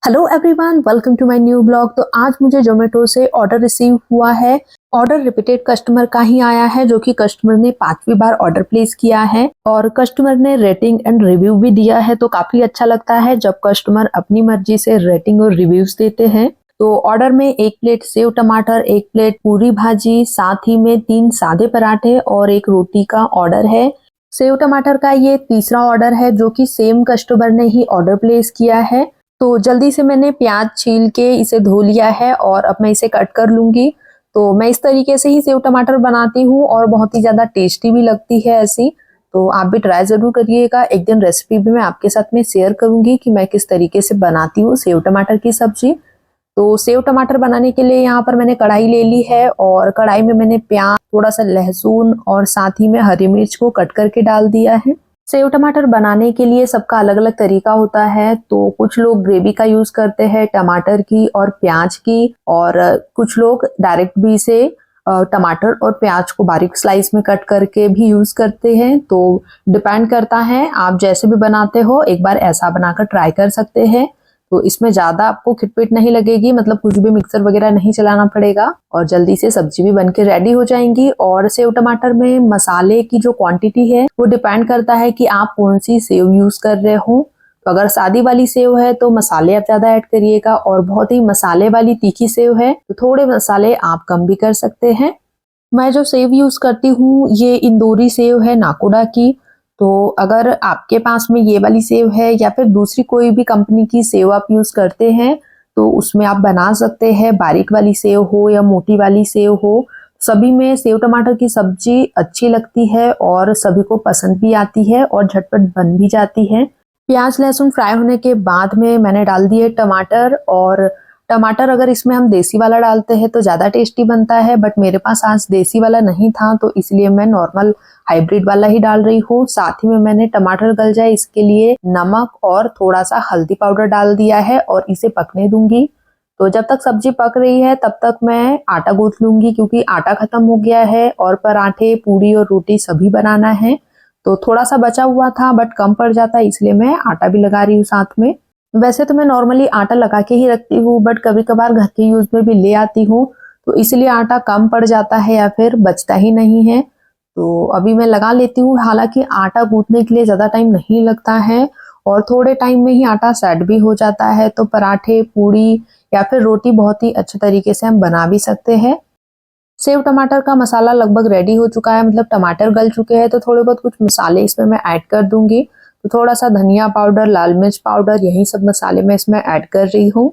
Hello everyone, welcome to my new blog. तो आज मुझे जोमेटो से ऑर्डर रिसीव हुआ है। ऑर्डर रिपीटेड कस्टमर का ही आया है, जो कि कस्टमर ने 5वीं बार ऑर्डर प्लेस किया है और कस्टमर ने रेटिंग एंड रिव्यू भी दिया है। तो काफी अच्छा लगता है जब कस्टमर अपनी मर्जी से रेटिंग और रिव्यूज देते हैं। तो ऑर्डर में 1 प्लेट सेव टमाटर, 1 प्लेट पूरी भाजी, साथ ही में 3 सादे पराठे और 1 रोटी का ऑर्डर है। सेव टमाटर का ये तीसरा ऑर्डर है जो कि सेम कस्टमर ने ही ऑर्डर प्लेस किया है। तो जल्दी से मैंने प्याज छील के इसे धो लिया है और अब मैं इसे कट कर लूंगी। तो मैं इस तरीके से ही सेव टमाटर बनाती हूँ और बहुत ही ज्यादा टेस्टी भी लगती है ऐसी। तो आप भी ट्राई जरूर करिएगा। एक दिन रेसिपी भी मैं आपके साथ में शेयर करूंगी कि मैं किस तरीके से बनाती हूँ सेव टमाटर की सब्जी। तो सेव टमाटर बनाने के लिए यहाँ पर मैंने कढ़ाई ले ली है और कढ़ाई में मैंने प्याज, थोड़ा सा लहसुन और साथ ही में हरी मिर्च को कट करके डाल दिया है। सेव टमाटर बनाने के लिए सबका अलग अलग तरीका होता है। तो कुछ लोग ग्रेवी का यूज करते हैं टमाटर की और प्याज की, और कुछ लोग डायरेक्ट भी इसे टमाटर और प्याज को बारीक स्लाइस में कट करके भी यूज करते हैं। तो डिपेंड करता है, आप जैसे भी बनाते हो एक बार ऐसा बनाकर ट्राई कर सकते हैं। तो इसमें ज्यादा आपको खिटपिट नहीं लगेगी, मतलब कुछ भी मिक्सर वगैरह नहीं चलाना पड़ेगा और जल्दी से सब्जी भी बनके रेडी हो जाएंगी। और सेव टमाटर में मसाले की जो क्वांटिटी है वो डिपेंड करता है कि आप कौन सी सेव यूज कर रहे हो। तो अगर सादी वाली सेव है तो मसाले आप ज्यादा ऐड करिएगा, और बहुत ही मसाले वाली तीखी सेव है तो थोड़े मसाले आप कम भी कर सकते हैं। मैं जो सेव यूज करती हूँ ये इंदौरी सेव है, नाकोडा की। तो अगर आपके पास में ये वाली सेव है या फिर दूसरी कोई भी कंपनी की सेव आप यूज करते हैं तो उसमें आप बना सकते हैं। बारीक वाली सेव हो या मोटी वाली सेव हो, सभी में सेव टमाटर की सब्जी अच्छी लगती है और सभी को पसंद भी आती है और झटपट बन भी जाती है। प्याज लहसुन फ्राई होने के बाद में मैंने डाल दिए टमाटर, और टमाटर अगर इसमें हम देसी वाला डालते हैं तो ज़्यादा टेस्टी बनता है, बट मेरे पास आज देसी वाला नहीं था तो इसलिए मैं नॉर्मल हाइब्रिड वाला ही डाल रही हूँ। साथ ही में मैंने टमाटर गल जाए इसके लिए नमक और थोड़ा सा हल्दी पाउडर डाल दिया है और इसे पकने दूंगी। तो जब तक सब्जी पक रही है तब तक मैं आटा गूंथ लूंगी, क्योंकि आटा खत्म हो गया है और पराठे, पूरी और रोटी सभी बनाना है। तो थोड़ा सा बचा हुआ था बट कम पड़ जाता है, इसलिए मैं आटा भी लगा रही हूँ साथ में। वैसे तो मैं नॉर्मली आटा लगा के ही रखती हूँ, बट कभी कभार घर के यूज में भी ले आती हूँ तो इसलिए आटा कम पड़ जाता है या फिर बचता ही नहीं है। तो अभी मैं लगा लेती हूँ। हालांकि आटा गूंथने के लिए ज़्यादा टाइम नहीं लगता है और थोड़े टाइम में ही आटा सेट भी हो जाता है। तो पराठे, पूड़ी या फिर रोटी बहुत ही अच्छे तरीके से हम बना भी सकते हैं। सेव टमाटर का मसाला लगभग रेडी हो चुका है, मतलब टमाटर गल चुके हैं। तो थोड़े बहुत कुछ मसाले इसमें मैं ऐड कर दूंगी। तो थोड़ा सा धनिया पाउडर, लाल मिर्च पाउडर, यही सब मसाले मैं इसमें ऐड कर रही हूँ।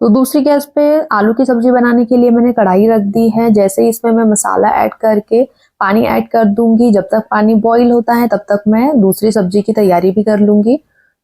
तो दूसरी गैस पे आलू की सब्जी बनाने के लिए मैंने कढ़ाई रख दी है। जैसे ही इसमें मैं मसाला ऐड करके पानी ऐड कर दूंगी, जब तक पानी बॉईल होता है तब तक मैं दूसरी सब्जी की तैयारी भी कर लूंगी।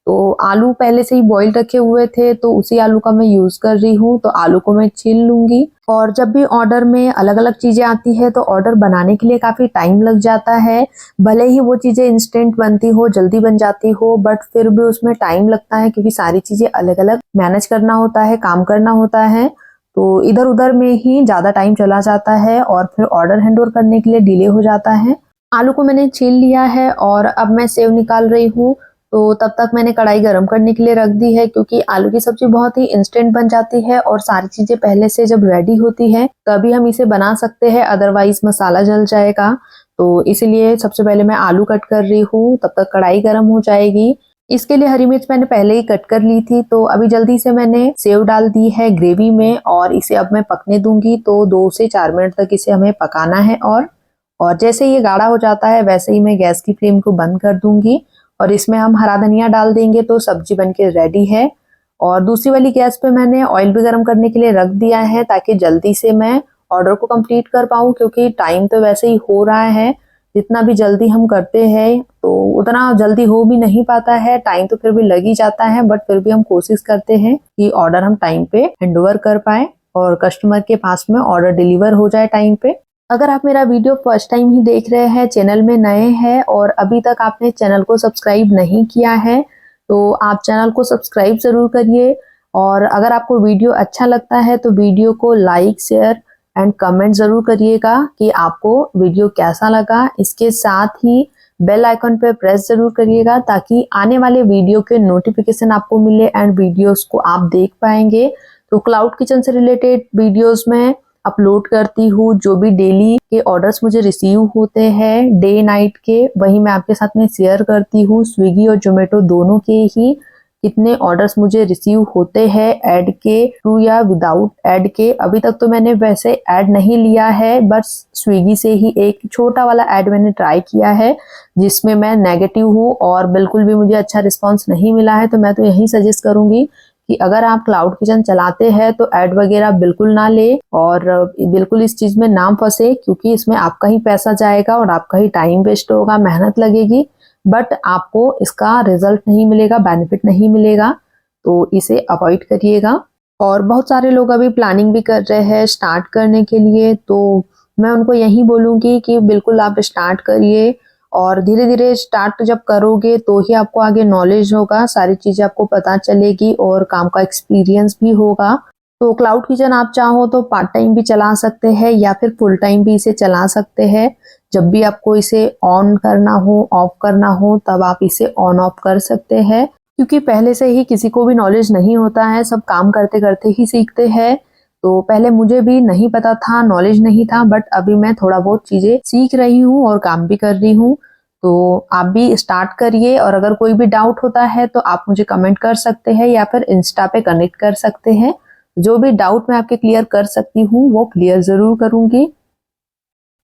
तो आलू पहले से ही बॉईल रखे हुए थे तो उसी आलू का मैं यूज कर रही हूँ। तो आलू को मैं छील लूंगी। और जब भी ऑर्डर में अलग अलग चीजें आती है तो ऑर्डर बनाने के लिए काफी टाइम लग जाता है। भले ही वो चीजें इंस्टेंट बनती हो, जल्दी बन जाती हो, बट फिर भी उसमें टाइम लगता है, क्योंकि सारी चीजें अलग अलग मैनेज करना होता है, काम करना होता है। तो इधर उधर में ही ज्यादा टाइम चला जाता है और फिर ऑर्डर हैंडओवर करने के लिए डिले हो जाता है। आलू को मैंने छील लिया है और अब मैं सेव निकाल रही हूँ। तो तब तक मैंने कढ़ाई गरम करने के लिए रख दी है, क्योंकि आलू की सब्जी बहुत ही इंस्टेंट बन जाती है और सारी चीजें पहले से जब रेडी होती है तभी हम इसे बना सकते हैं, अदरवाइज मसाला जल जाएगा। तो इसलिए सबसे पहले मैं आलू कट कर रही हूँ, तब तक कढ़ाई गर्म हो जाएगी। इसके लिए हरी मिर्च मैंने पहले ही कट कर ली थी। तो अभी जल्दी से मैंने सेव डाल दी है ग्रेवी में और इसे अब मैं पकने दूंगी। तो 2 से 4 मिनट तक इसे हमें पकाना है। और जैसे ये गाढ़ा हो जाता है वैसे ही मैं गैस की फ्लेम को बंद कर दूंगी और इसमें हम हरा धनिया डाल देंगे तो सब्जी बनके रेडी है। और दूसरी वाली गैस पे मैंने ऑयल भी गर्म करने के लिए रख दिया है, ताकि जल्दी से मैं ऑर्डर को कंप्लीट कर पाऊँ, क्योंकि टाइम तो वैसे ही हो रहा है। जितना भी जल्दी हम करते हैं तो उतना जल्दी हो भी नहीं पाता है, टाइम तो फिर भी लग ही जाता है, बट फिर भी हम कोशिश करते हैं कि ऑर्डर हम टाइम पे हैंडओवर कर पाए और कस्टमर के पास में ऑर्डर डिलीवर हो जाए टाइम पे। अगर आप मेरा वीडियो फर्स्ट टाइम ही देख रहे हैं, चैनल में नए हैं और अभी तक आपने चैनल को सब्सक्राइब नहीं किया है तो आप चैनल को सब्सक्राइब जरूर करिए। और अगर आपको वीडियो अच्छा लगता है तो वीडियो को लाइक, शेयर एंड कमेंट जरूर करिएगा कि आपको वीडियो कैसा लगा। इसके साथ ही बेल आइकन पे प्रेस जरूर करिएगा ताकि आने वाले वीडियो के नोटिफिकेशन आपको मिले एंड वीडियोस को आप देख पाएंगे। तो क्लाउड किचन से रिलेटेड वीडियोस में अपलोड करती हूँ, जो भी डेली के ऑर्डर्स मुझे रिसीव होते हैं डे नाइट के, वही मैं आपके साथ में शेयर करती हूँ। स्विगी और जोमेटो दोनों के ही कितने ऑर्डर्स मुझे रिसीव होते हैं ऐड के थ्रू या विदाउट ऐड के। अभी तक तो मैंने वैसे ऐड नहीं लिया है, बस स्विगी से ही एक छोटा वाला ऐड मैंने ट्राई किया है जिसमें मैं नेगेटिव हूँ और बिल्कुल भी मुझे अच्छा रिस्पॉन्स नहीं मिला है। तो मैं तो यही सजेस्ट करूंगी कि अगर आप क्लाउड किचन चलाते हैं तो ऐड वगैरह बिल्कुल ना ले और बिल्कुल इस चीज में ना फंसे, क्योंकि इसमें आपका ही पैसा जाएगा और आपका ही टाइम वेस्ट होगा, मेहनत लगेगी, बट आपको इसका रिजल्ट नहीं मिलेगा, बेनिफिट नहीं मिलेगा। तो इसे अवॉइड करिएगा। और बहुत सारे लोग अभी प्लानिंग भी कर रहे हैं स्टार्ट करने के लिए, तो मैं उनको यही बोलूंगी कि बिल्कुल आप स्टार्ट करिए और धीरे धीरे स्टार्ट जब करोगे तो ही आपको आगे नॉलेज होगा, सारी चीजें आपको पता चलेगी और काम का एक्सपीरियंस भी होगा। तो क्लाउड किचन आप चाहो तो पार्ट टाइम भी चला सकते हैं या फिर फुल टाइम भी इसे चला सकते हैं। जब भी आपको इसे ऑन करना हो, ऑफ करना हो, तब आप इसे ऑन ऑफ कर सकते हैं, क्योंकि पहले से ही किसी को भी नॉलेज नहीं होता है, सब काम करते करते ही सीखते हैं। तो पहले मुझे भी नहीं पता था, नॉलेज नहीं था, बट अभी मैं थोड़ा बहुत चीजें सीख रही हूँ और काम भी कर रही हूँ। तो आप भी स्टार्ट करिए और अगर कोई भी डाउट होता है तो आप मुझे कमेंट कर सकते हैं या फिर इंस्टा पे कनेक्ट कर सकते हैं। जो भी डाउट मैं आपके क्लियर कर सकती हूँ वो क्लियर जरूर करूंगी।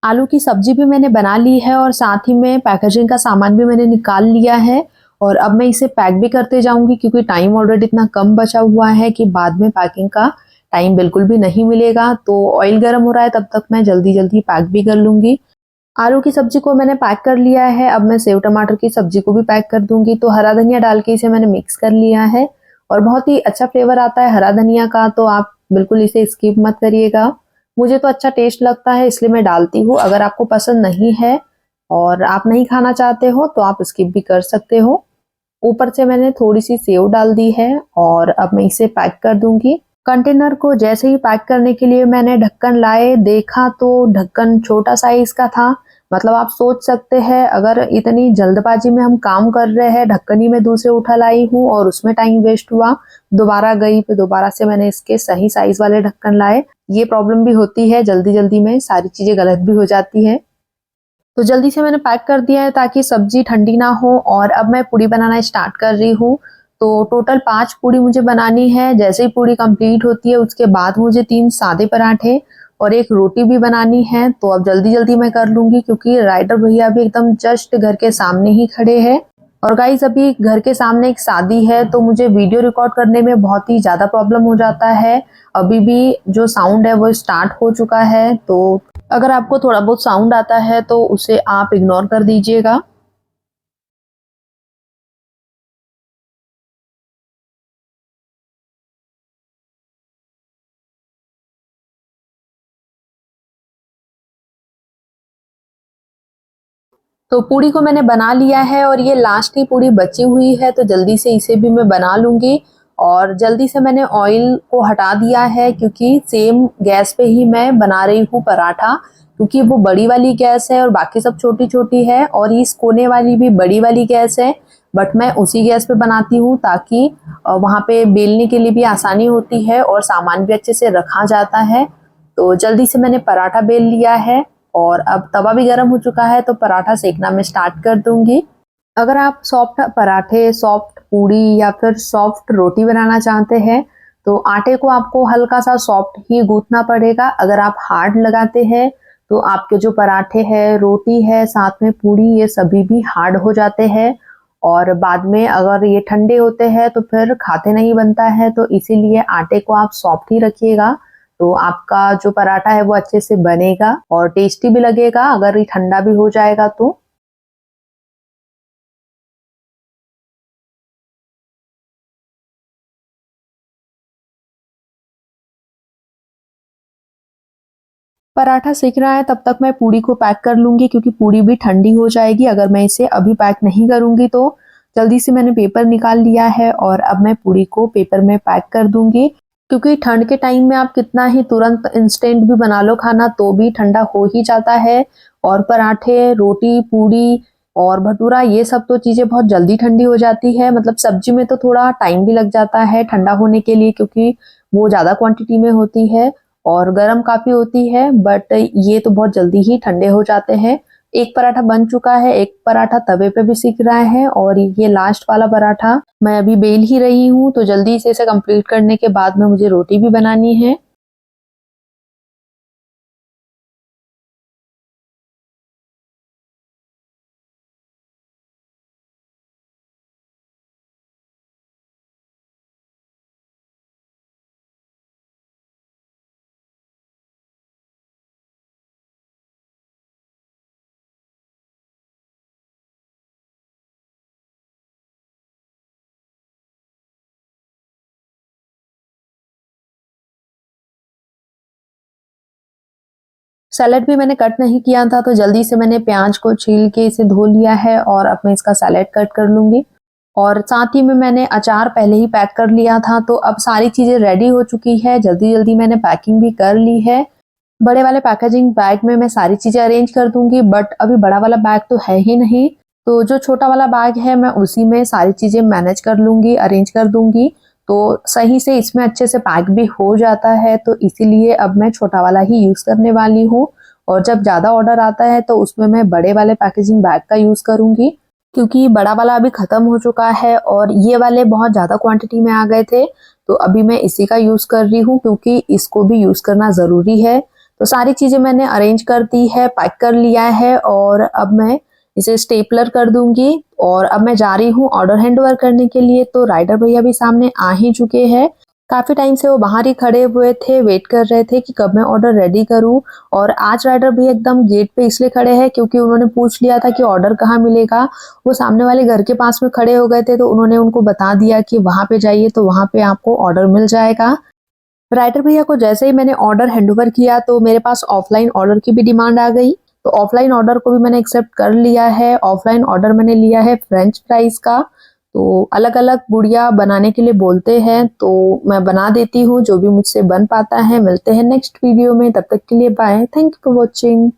आलू की सब्जी भी मैंने बना ली है और साथ ही में पैकेजिंग का सामान भी मैंने निकाल लिया है और अब मैं इसे पैक भी करते जाऊंगी, क्योंकि टाइम ऑलरेडी इतना कम बचा हुआ है कि बाद में पैकिंग का टाइम बिल्कुल भी नहीं मिलेगा। तो ऑयल गर्म हो रहा है, तब तक मैं जल्दी जल्दी पैक भी कर लूंगी। आलू की सब्जी को मैंने पैक कर लिया है, अब मैं सेव टमाटर की सब्जी को भी पैक कर दूंगी। तो हरा धनिया डाल के इसे मैंने मिक्स कर लिया है और बहुत ही अच्छा फ्लेवर आता है हरा धनिया का, तो आप बिल्कुल इसे स्किप मत करिएगा। मुझे तो अच्छा टेस्ट लगता है इसलिए मैं डालती हूँ। अगर आपको पसंद नहीं है और आप नहीं खाना चाहते हो तो आप स्किप भी कर सकते हो। ऊपर से मैंने थोड़ी सी सेव डाल दी है और अब मैं इसे पैक कर दूंगी। कंटेनर को जैसे ही पैक करने के लिए मैंने ढक्कन लाए, देखा तो ढक्कन छोटा साइज का था। मतलब आप सोच सकते हैं अगर इतनी जल्दबाजी में हम काम कर रहे हैं, ढक्कन ही मैं दूसरे उठा लाई हूँ और उसमें टाइम वेस्ट हुआ। दोबारा गई, फिर दोबारा से मैंने इसके सही साइज वाले ढक्कन लाए। ये प्रॉब्लम भी होती है, जल्दी जल्दी में सारी चीजें गलत भी हो जाती है। तो जल्दी से मैंने पैक कर दिया है ताकि सब्जी ठंडी ना हो। और अब मैं पूड़ी बनाना स्टार्ट कर रही हूँ। तो टोटल 5 पूड़ी मुझे बनानी है। जैसे ही पूड़ी कंप्लीट होती है उसके बाद मुझे 3 सादे पराठे और एक रोटी भी बनानी है। तो अब जल्दी जल्दी मैं कर लूंगी क्योंकि राइडर भैया भी एकदम जस्ट घर के सामने ही खड़े हैं। और गाइस अभी घर के सामने एक शादी है तो मुझे वीडियो रिकॉर्ड करने में बहुत ही ज़्यादा प्रॉब्लम हो जाता है। अभी भी जो साउंड है वो स्टार्ट हो चुका है, तो अगर आपको थोड़ा बहुत साउंड आता है तो उसे आप इग्नोर कर दीजिएगा। तो पूड़ी को मैंने बना लिया है और ये लास्ट की पूड़ी बची हुई है, तो जल्दी से इसे भी मैं बना लूंगी। और जल्दी से मैंने ऑयल को हटा दिया है क्योंकि सेम गैस पे ही मैं बना रही हूँ पराठा, क्योंकि वो बड़ी वाली गैस है और बाकी सब छोटी छोटी है और इस कोने वाली भी बड़ी वाली गैस है। बट मैं उसी गैस पे बनाती हूँ ताकि वहाँ पे बेलने के लिए भी आसानी होती है और सामान भी अच्छे से रखा जाता है। तो जल्दी से मैंने पराठा बेल लिया है और अब तवा भी गर्म हो चुका है तो पराठा सेकना मैं स्टार्ट कर दूंगी। अगर आप सॉफ्ट पराठे, सॉफ्ट पूड़ी या फिर सॉफ्ट रोटी बनाना चाहते हैं तो आटे को आपको हल्का सा सॉफ्ट ही गूंथना पड़ेगा। अगर आप हार्ड लगाते हैं तो आपके जो पराठे हैं, रोटी है, साथ में पूड़ी, ये सभी भी हार्ड हो जाते हैं और बाद में अगर ये ठंडे होते हैं तो फिर खाते नहीं बनता है। तो इसीलिए आटे को आप सॉफ्ट ही रखिएगा, तो आपका जो पराठा है वो अच्छे से बनेगा और टेस्टी भी लगेगा। अगर ये ठंडा भी हो जाएगा तो पराठा सेक रहा है तब तक मैं पूड़ी को पैक कर लूंगी, क्योंकि पूड़ी भी ठंडी हो जाएगी अगर मैं इसे अभी पैक नहीं करूंगी। तो जल्दी से मैंने पेपर निकाल लिया है और अब मैं पूड़ी को पेपर में पैक कर दूंगी, क्योंकि ठंड के टाइम में आप कितना ही तुरंत इंस्टेंट भी बना लो खाना तो भी ठंडा हो ही जाता है। और पराठे, रोटी, पूड़ी और भटूरा ये सब तो चीज़ें बहुत जल्दी ठंडी हो जाती है। मतलब सब्जी में तो थोड़ा टाइम भी लग जाता है ठंडा होने के लिए, क्योंकि वो ज़्यादा क्वांटिटी में होती है और गर्म काफ़ी होती है, बट ये तो बहुत जल्दी ही ठंडे हो जाते हैं। एक पराठा बन चुका है, एक पराठा तवे पे भी सिक रहा है और ये लास्ट वाला पराठा मैं अभी बेल ही रही हूँ, तो जल्दी से इसे कंप्लीट करने के बाद में मुझे रोटी भी बनानी है। सैलेड भी मैंने कट नहीं किया था, तो जल्दी से मैंने प्याज को छील के इसे धो लिया है और अब मैं इसका सैलेड कट कर लूँगी। और साथ ही में मैंने अचार पहले ही पैक कर लिया था, तो अब सारी चीज़ें रेडी हो चुकी है। जल्दी-जल्दी मैंने पैकिंग भी कर ली है। बड़े वाले पैकेजिंग बैग में मैं सारी चीज़ें अरेंज कर दूँगी, बट अभी बड़ा वाला बैग तो है ही नहीं, तो जो छोटा वाला बैग है मैं उसी में सारी चीज़ें मैनेज कर लूँगी, अरेंज कर दूँगी। तो सही से इसमें अच्छे से पैक भी हो जाता है, तो इसीलिए अब मैं छोटा वाला ही यूज़ करने वाली हूँ। और जब ज़्यादा ऑर्डर आता है तो उसमें मैं बड़े वाले पैकेजिंग बैग का यूज़ करूँगी, क्योंकि बड़ा वाला अभी ख़त्म हो चुका है और ये वाले बहुत ज़्यादा क्वांटिटी में आ गए थे, तो अभी मैं इसी का यूज़ कर रही हूँ, क्योंकि इसको भी यूज़ करना ज़रूरी है। तो सारी चीज़ें मैंने अरेंज कर दी है, पैक कर लिया है और अब मैं इसे स्टेपलर कर दूँगी और अब मैं जा रही हूँ ऑर्डर हैंडओवर करने के लिए। तो राइडर भैया भी सामने आ ही चुके हैं। काफ़ी टाइम से वो बाहर ही खड़े हुए थे, वेट कर रहे थे कि कब मैं ऑर्डर रेडी करूँ। और आज राइडर भैया एकदम गेट पे इसलिए खड़े हैं क्योंकि उन्होंने पूछ लिया था कि ऑर्डर कहाँ मिलेगा। वो सामने वाले घर के पास में खड़े हो गए थे, तो उन्होंने उनको बता दिया कि वहाँ पे जाइए, तो वहाँ पे आपको ऑर्डर मिल जाएगा। राइटर भैया को जैसे ही मैंने ऑर्डर हैंडओवर किया तो मेरे पास ऑफलाइन ऑर्डर की भी डिमांड आ गई, तो ऑफलाइन ऑर्डर को भी मैंने एक्सेप्ट कर लिया है। ऑफलाइन ऑर्डर मैंने लिया है फ्रेंच फ्राइज का। तो अलग अलग गुड़िया बनाने के लिए बोलते हैं, तो मैं बना देती हूँ जो भी मुझसे बन पाता है। मिलते हैं नेक्स्ट वीडियो में, तब तक के लिए bye. Thank you for watching.